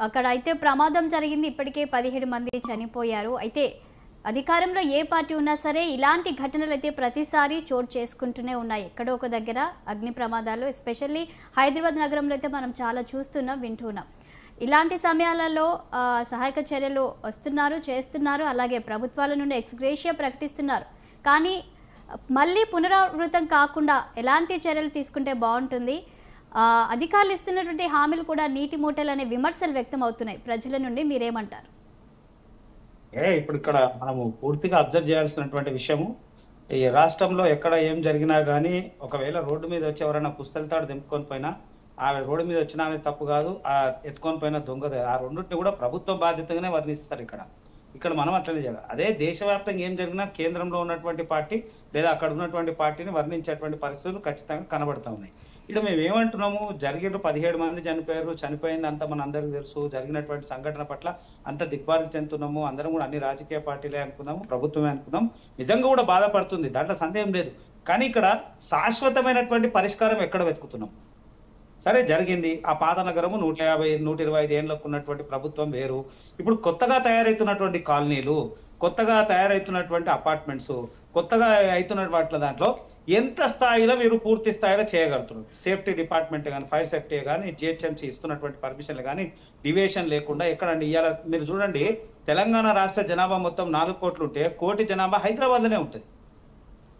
అక్కడ అయితే ప్రమాదం జరిగింది. ఇప్పటికే 17 మంది చనిపోయారు. అయితే అధికారంలో ఏ పార్టీ ఉన్నా సరే ఇలాంటి ఘటనలు అయితే ప్రతిసారి చోటు చేసుకుంటూనే ఉన్నాయి. ఎక్కడో ఒక దగ్గర అగ్ని ప్రమాదాలు, ఎస్పెషల్లీ హైదరాబాద్ నగరంలో అయితే మనం చాలా చూస్తున్నాం, వింటున్నాం. ఇలాంటి సమయాలలో సహాయక చర్యలు వస్తున్నారు, చేస్తున్నారు. అలాగే ప్రభుత్వాల నుండి ఎక్స్‌గ్రేషియా ప్రకటిస్తున్నారు. కానీ మళ్ళీ పునరావృతం కాకుండా ఎలాంటి చర్యలు తీసుకుంటే బాగుంటుంది? అధికారులు ఇస్తున్నటువంటి హామీలు కూడా నీటి మూటలు అనే విమర్శలు వ్యక్తం అవుతున్నాయి ప్రజల నుండి. మీరేమంటారు? ఇప్పుడు ఇక్కడ మనము పూర్తిగా అబ్జర్వ్ చేయాల్సినటువంటి విషయము, ఈ రాష్ట్రంలో ఎక్కడ ఏం జరిగినా కానీ ఒకవేళ రోడ్డు మీద వచ్చి ఎవరైనా పుస్తలతాడు దింపుకొని పోయినా, ఆమె రోడ్డు మీద వచ్చిన ఆమె తప్పు కాదు, ఆ ఎత్తుకొని పోయిన దొంగదే, ఆ రెండింటిని కూడా ప్రభుత్వం బాధ్యతగానే వర్ణిస్తారు. ఇక్కడ మనం అట్లనే చేయాలి. అదే దేశవ్యాప్తంగా ఏం జరిగినా కేంద్రంలో ఉన్నటువంటి పార్టీ లేదా అక్కడ ఉన్నటువంటి పార్టీని వర్ణించేటువంటి పరిస్థితులు ఖచ్చితంగా కనబడతా ఉన్నాయి. ఇక్కడ మేము ఏమంటున్నాము, జరిగిన 17 మంది చనిపోయారు, చనిపోయింది అంతా మన అందరికీ తెలుసు. జరిగినటువంటి సంఘటన పట్ల అంత దిగ్భ్రాంతి చెందుతున్నాము. అందరం కూడా అన్ని రాజకీయ పార్టీలే అనుకున్నాము, ప్రభుత్వమే అనుకున్నాం. నిజంగా కూడా బాధపడుతుంది, దాంట్లో సందేహం లేదు. కానీ ఇక్కడ శాశ్వతమైనటువంటి పరిష్కారం ఎక్కడ వెతుకుతున్నాం? సరే, జరిగింది. ఆ పాత నగరము 150, 125 ఏళ్ళకు ఉన్నటువంటి ప్రభుత్వం వేరు. ఇప్పుడు కొత్తగా తయారవుతున్నటువంటి కాలనీలు, కొత్తగా తయారవుతున్నటువంటి అపార్ట్మెంట్స్, కొత్తగా అవుతున్న వాటిలో దాంట్లో ఎంత స్థాయిలో మీరు పూర్తి స్థాయిలో చేయగలుగుతున్నారు? సేఫ్టీ డిపార్ట్మెంట్ కానీ, ఫైర్ సేఫ్టీ కానీ, జిహెచ్ఎంసీ ఇస్తున్నటువంటి పర్మిషన్లు కానీ డివియేషన్ లేకుండా ఎక్కడండి ఇవాళ మీరు చూడండి, తెలంగాణ రాష్ట్ర జనాభా మొత్తం 4 కోట్లు ఉంటే 1 కోటి జనాభా హైదరాబాద్లోనే ఉంటుంది.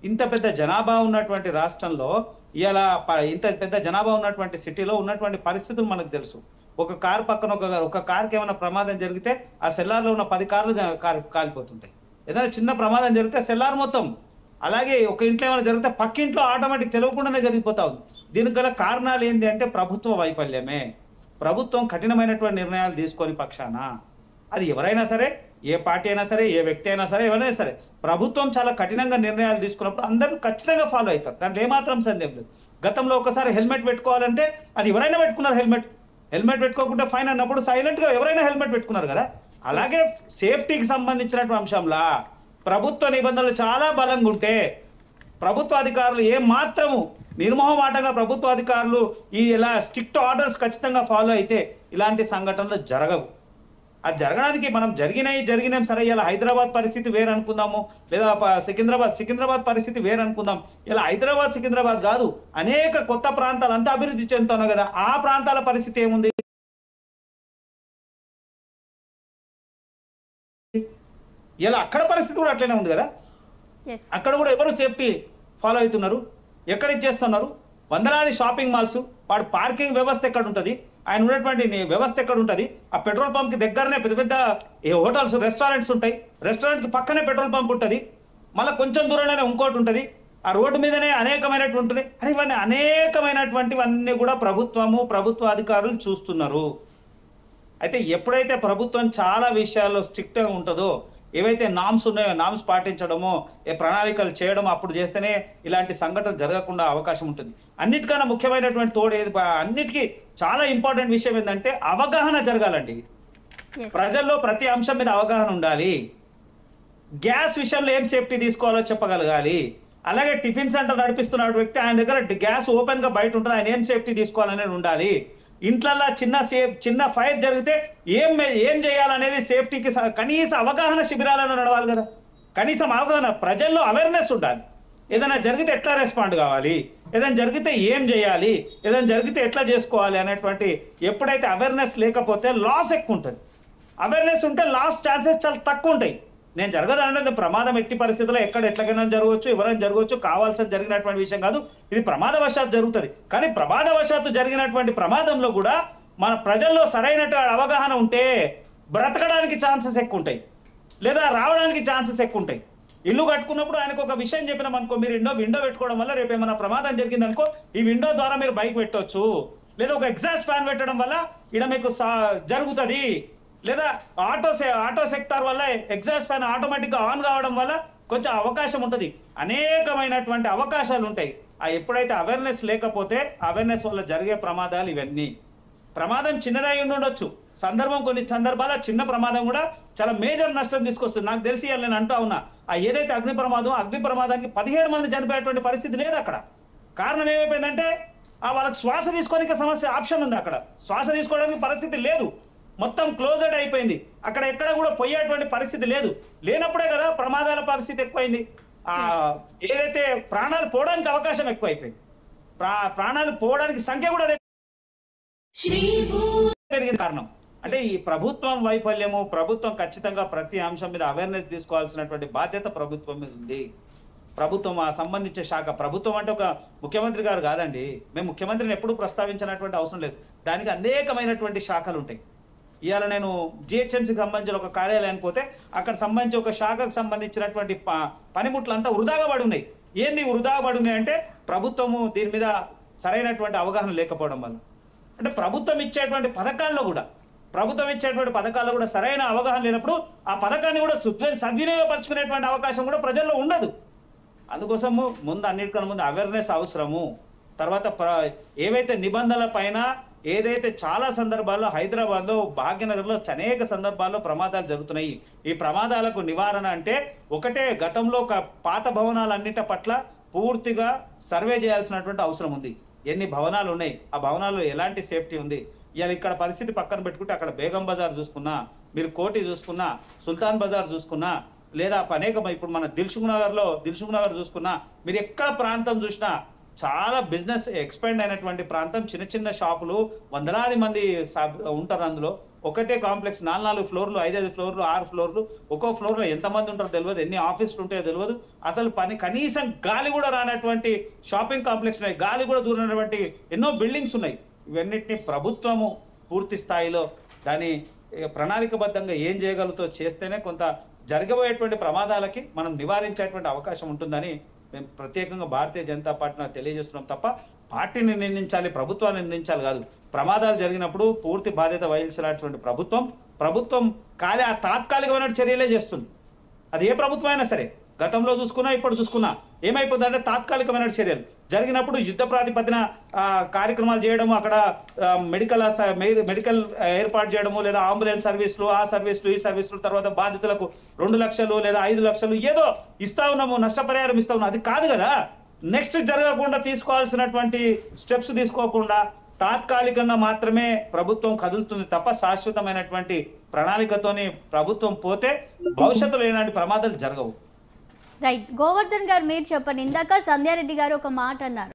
ఇంత పెద్ద జనాభా ఉన్నటువంటి రాష్ట్రంలో ఇలా ఇంత పెద్ద జనాభా ఉన్నటువంటి సిటీలో ఉన్నటువంటి పరిస్థితులు మనకు తెలుసు. ఒక కారు పక్కన ఒక కారుకి ఏమైనా ప్రమాదం జరిగితే ఆ సెల్లార్లో ఉన్న 10 కార్లు కాలిపోతుంటాయి. ఏదైనా చిన్న ప్రమాదం జరిగితే సెల్లార్ మొత్తం, అలాగే ఒక ఇంట్లో ఏమైనా జరిగితే పక్కింట్లో ఆటోమేటిక్ తెలియకుండానే జరిగిపోతా ఉంది. దీనికి గల కారణాలు ఏంటి అంటే ప్రభుత్వ వైఫల్యమే. ప్రభుత్వం కఠినమైనటువంటి నిర్ణయాలు తీసుకొని పక్షాన, అది ఎవరైనా సరే, ఏ పార్టీ అయినా సరే, ఏ వ్యక్తి అయినా సరే, ఎవరైనా సరే, ప్రభుత్వం చాలా కఠినంగా నిర్ణయాలు తీసుకున్నప్పుడు అందరూ ఖచ్చితంగా ఫాలో అవుతారు. దాంట్లో ఏమాత్రం సందేహం లేదు. గతంలో ఒకసారి హెల్మెట్ పెట్టుకోవాలంటే అది ఎవరైనా పెట్టుకున్నారు. హెల్మెట్ పెట్టుకోకుండా ఫైన్ అన్నప్పుడు సైలెంట్ గా ఎవరైనా హెల్మెట్ పెట్టుకున్నారు కదా. అలాగే సేఫ్టీకి సంబంధించినటువంటి అంశంలా ప్రభుత్వ నిబంధనలు చాలా బలంగా ఉంటే ప్రభుత్వ అధికారులు ఏ మాత్రము నిర్మోహమాటంగా ప్రభుత్వ అధికారులు ఇలా స్ట్రిక్ట్ ఆర్డర్స్ ఖచ్చితంగా ఫాలో అయితే ఇలాంటి సంఘటనలు జరగవు. అది జరగడానికి మనం జరిగినాం సరే. ఇలా హైదరాబాద్ పరిస్థితి వేరు అనుకుందాము, లేదా సికింద్రాబాద్ పరిస్థితి వేరు అనుకుందాం. ఇలా హైదరాబాద్ సికింద్రాబాద్ కాదు, అనేక కొత్త ప్రాంతాలు అంతా అభివృద్ధి చెందుతున్నాయి కదా. ఆ ప్రాంతాల పరిస్థితి ఏముంది? ఇలా అక్కడ పరిస్థితి కూడా అట్లనే ఉంది కదా. అక్కడ కూడా ఎవరు సేఫ్టీ ఫాలో అవుతున్నారు? ఎక్కడ ఇచ్చేస్తున్నారు? వందలాది షాపింగ్ మాల్స్, వాడు పార్కింగ్ వ్యవస్థ ఎక్కడ ఉంటుంది? ఆయన ఉన్నటువంటి వ్యవస్థ ఎక్కడ ఉంటుంది? ఆ పెట్రోల్ పంప్ కి దగ్గరనే పెద్ద పెద్ద హోటల్స్, రెస్టారెంట్స్ ఉంటాయి. రెస్టారెంట్ కి పక్కనే పెట్రోల్ పంప్ ఉంటుంది. మళ్ళీ కొంచెం దూరంలోనే ఇంకోటి ఉంటుంది. ఆ రోడ్డు మీదనే అనేకమైనటువంటి ఉంటుంది. ఇవన్నీ అనేకమైనటువంటివన్నీ కూడా ప్రభుత్వ అధికారులు చూస్తున్నారు. అయితే ఎప్పుడైతే ప్రభుత్వం చాలా విషయాల్లో స్ట్రిక్ట్ గా ఉంటుందో, ఏవైతే నామ్స్ ఉన్నాయో నామ్స్ పాటించడమో, ప్రణాళికలు చేయడమో అప్పుడు చేస్తేనే ఇలాంటి సంఘటన జరగకుండా అవకాశం ఉంటుంది. అన్నిటికన్నా ముఖ్యమైనటువంటి అన్నిటికీ చాలా ఇంపార్టెంట్ విషయం ఏంటంటే అవగాహన జరగాలండి. ప్రజల్లో ప్రతి అంశం మీద అవగాహన ఉండాలి. గ్యాస్ విషయంలో ఏం సేఫ్టీ తీసుకోవాలో చెప్పగలగాలి. అలాగే టిఫిన్ సెంటర్ నడిపిస్తున్న వ్యక్తి, ఆయన దగ్గర గ్యాస్ ఓపెన్ గా బయట ఉంటుంది, ఆయన ఏం సేఫ్టీ తీసుకోవాలనేది ఉండాలి. ఇంట్లల్లో చిన్న ఫైర్ జరిగితే ఏం చేయాలనేది సేఫ్టీకి కనీస అవగాహన శిబిరాలను నడవాలి కదా. కనీసం అవగాహన, ప్రజల్లో అవేర్నెస్ ఉండాలి. ఏదైనా జరిగితే ఎట్లా రెస్పాండ్ కావాలి, ఏదైనా జరిగితే ఏం చేయాలి, ఏదైనా జరిగితే ఎట్లా చేసుకోవాలి అనేటువంటి ఎప్పుడైతే అవేర్నెస్ లేకపోతే లాస్ ఎక్కువ ఉంటుంది. అవేర్నెస్ ఉంటే లాస్ ఛాన్సెస్ చాలా తక్కువ ఉంటాయి. నేను జరగదంటే ప్రమాదం ఎట్టి పరిస్థితుల్లో ఎట్లకైనా జరగవచ్చు, ఎవరైనా జరగవచ్చు, కావాల్సిన జరిగినటువంటి విషయం కాదు. ఇది ప్రమాదవశాత్తు జరుగుతుంది. కానీ ప్రమాదవశాత్తు జరిగినటువంటి ప్రమాదంలో కూడా మన ప్రజల్లో సరైనటువంటి అవగాహన ఉంటే బ్రతకడానికి ఛాన్సెస్ ఎక్కువ ఉంటాయి, లేదా రావడానికి ఛాన్సెస్ ఎక్కువ ఉంటాయి. ఇల్లు కట్టుకున్నప్పుడు ఆయనకు ఒక విషయం చెప్పినాం అనుకో, మీరు విండో పెట్టుకోవడం వల్ల రేపు ఏమైనా ప్రమాదం జరిగింది అనుకో, ఈ విండో ద్వారా మీరు బైక్ పెట్టవచ్చు, లేదా ఒక ఎగ్జాస్ట్ ఫ్యాన్ పెట్టడం వల్ల ఇక్కడ మీకు జరుగుతుంది, లేదా ఆటో సెక్టార్ వల్ల ఎగ్జాస్ట్ ఫ్యాన్ ఆటోమేటిక్ గా ఆన్ కావడం వల్ల కొంచెం అవకాశం ఉంటుంది. అనేకమైనటువంటి అవకాశాలు ఉంటాయి. ఎప్పుడైతే అవేర్నెస్ లేకపోతే అవేర్నెస్ వల్ల జరిగే ప్రమాదాలు ఇవన్నీ. ప్రమాదం చిన్నదై ఉండొచ్చు, కొన్ని సందర్భాల చిన్న ప్రమాదం కూడా చాలా మేజర్ నష్టం తీసుకొస్తుంది. నాకు తెలిసి నేను అంటా ఉన్నా, ఏదైతే అగ్ని ప్రమాదానికి 17 మంది చనిపోయేటువంటి పరిస్థితి లేదు అక్కడ. కారణం ఏమైపోయిందంటే వాళ్ళకి శ్వాస తీసుకోవడానికి ఆప్షన్ ఉంది, అక్కడ శ్వాస తీసుకోవడానికి పరిస్థితి లేదు. మొత్తం క్లోజెడ్ అయిపోయింది. అక్కడ ఎక్కడ కూడా పోయేటువంటి పరిస్థితి లేదు. లేనప్పుడే కదా ప్రమాదాల పరిస్థితి ఎక్కువైంది. ఆ ఏదైతే ప్రాణాలు పోవడానికి అవకాశం ఎక్కువైపోయింది. ప్రాణాలు పోవడానికి సంఖ్య కూడా పెరిగింది. కారణం అంటే ఈ ప్రభుత్వం వైఫల్యము. ప్రభుత్వం ఖచ్చితంగా ప్రతి అంశం మీద అవేర్నెస్ తీసుకోవాల్సినటువంటి బాధ్యత ప్రభుత్వం మీద ఉంది. ప్రభుత్వం ఆ సంబంధించే శాఖ, ప్రభుత్వం అంటే ఒక ముఖ్యమంత్రి గారు కాదండి. మేము ముఖ్యమంత్రిని ఎప్పుడూ ప్రస్తావించినటువంటి అవసరం లేదు. దానికి అనేకమైనటువంటి శాఖలు ఉంటాయి. ఇవాళ నేను జిహెచ్ఎంసీకి సంబంధించిన ఒక కార్యాలయానికి పోతే అక్కడ సంబంధించి ఒక శాఖకు సంబంధించినటువంటి పనిముట్లంతా వృధాగా పడి ఉన్నాయి. ఏంది వృధాగా పడి ఉన్నాయి అంటే ప్రభుత్వము దీని మీద సరైనటువంటి అవగాహన లేకపోవడం వల్ల. అంటే ప్రభుత్వం ఇచ్చేటువంటి పథకాల్లో కూడా సరైన అవగాహన లేనప్పుడు ఆ పథకాన్ని కూడా సద్వినియోగపరచుకునేటువంటి అవకాశం కూడా ప్రజల్లో ఉండదు. అందుకోసము అన్నిటికన్నా ముందు అవేర్నెస్ అవసరము. తర్వాత ఏవైతే నిబంధనల పైన ఏదైతే చాలా సందర్భాల్లో హైదరాబాద్లో, భాగ్యనగర్లో అనేక సందర్భాల్లో ప్రమాదాలు జరుగుతున్నాయి. ఈ ప్రమాదాలకు నివారణ అంటే ఒకటే, గతంలో పాత భవనాలన్నిటి పట్ల పూర్తిగా సర్వే చేయాల్సినటువంటి అవసరం ఉంది. ఎన్ని భవనాలు ఉన్నాయి, ఆ భవనాల్లో ఎలాంటి సేఫ్టీ ఉంది. ఇవాళ ఇక్కడ పరిస్థితి పక్కన పెట్టుకుంటే అక్కడ బేగం బజార్ చూసుకున్నా, మీరు కోటి చూసుకున్నా, సుల్తాన్ బజార్ చూసుకున్నా, లేదా అనేక ఇప్పుడు మన దిల్సుఖ్ నగర్ చూసుకున్నా, మీరు ఎక్కడ ప్రాంతం చూసినా చాలా బిజినెస్ ఎక్స్పాండ్ అయినటువంటి ప్రాంతం. చిన్న చిన్న షాపులు, వందలాది మంది ఉంటారు. అందులో ఒకటే కాంప్లెక్స్, 4 ఫ్లోర్లు, 5 ఫ్లోర్లు, 6 ఫ్లోర్లు. ఒక్కో ఫ్లోర్లో ఎంతమంది ఉంటారో తెలియదు, ఎన్ని ఆఫీసులు ఉంటాయో తెలియదు. అసలు కనీసం గాలి కూడా రానటువంటి షాపింగ్ కాంప్లెక్స్ ఉన్నాయి, గాలి కూడా దూరనటువంటి ఎన్నో బిల్డింగ్స్ ఉన్నాయి. ఇవన్నిటిని ప్రభుత్వము పూర్తి స్థాయిలో దాని ప్రణాళికబద్ధంగా ఏం చేయగలుగుతో చేస్తేనే కొంత జరగబోయేటువంటి ప్రమాదాలకి మనం నివారించేటువంటి అవకాశం ఉంటుందని మేము ప్రత్యేకంగా భారతీయ జనతా పార్టీ తెలియజేస్తున్నాం. తప్ప పార్టీని నిందించాలి, ప్రభుత్వాన్ని నిందించాలి కాదు. ప్రమాదాలు జరిగినప్పుడు పూర్తి బాధ్యత వహించాల్సినటువంటి ప్రభుత్వం ఆ తాత్కాలికమైన చర్యలే చేస్తుంది. అది ఏ ప్రభుత్వం అయినా సరే, గతంలో చూసుకున్నా ఇప్పుడు చూసుకున్నా ఏమైపోతుందంటే తాత్కాలికమైన చర్యలు జరిగినప్పుడు యుద్ధ ప్రాతిపదిన కార్యక్రమాలు చేయడము, అక్కడ మెడికల్ ఏర్పాటు చేయడము, లేదా అంబులెన్స్ సర్వీసులు, ఆ సర్వీసులు, ఈ సర్వీసులు, తర్వాత బాధితులకు 2 లక్షలు లేదా 5 లక్షలు ఏదో ఇస్తా ఉన్నాము, నష్టపరిహారం ఇస్తా ఉన్నాము. అది కాదు కదా. నెక్స్ట్ జరగకుండా తీసుకోవాల్సినటువంటి స్టెప్స్ తీసుకోకుండా తాత్కాలికంగా మాత్రమే ప్రభుత్వం కదులుతుంది తప్ప శాశ్వతమైనటువంటి ప్రణాళికతోని ప్రభుత్వం పోతే భవిష్యత్తులో ఎలాంటి ప్రమాదాలు జరగవు. రైట్, గోవర్ధన్ గారు మీరు చెప్పండి. ఇందాక సంధ్యారెడ్డి గారు ఒక మాట అన్నారు,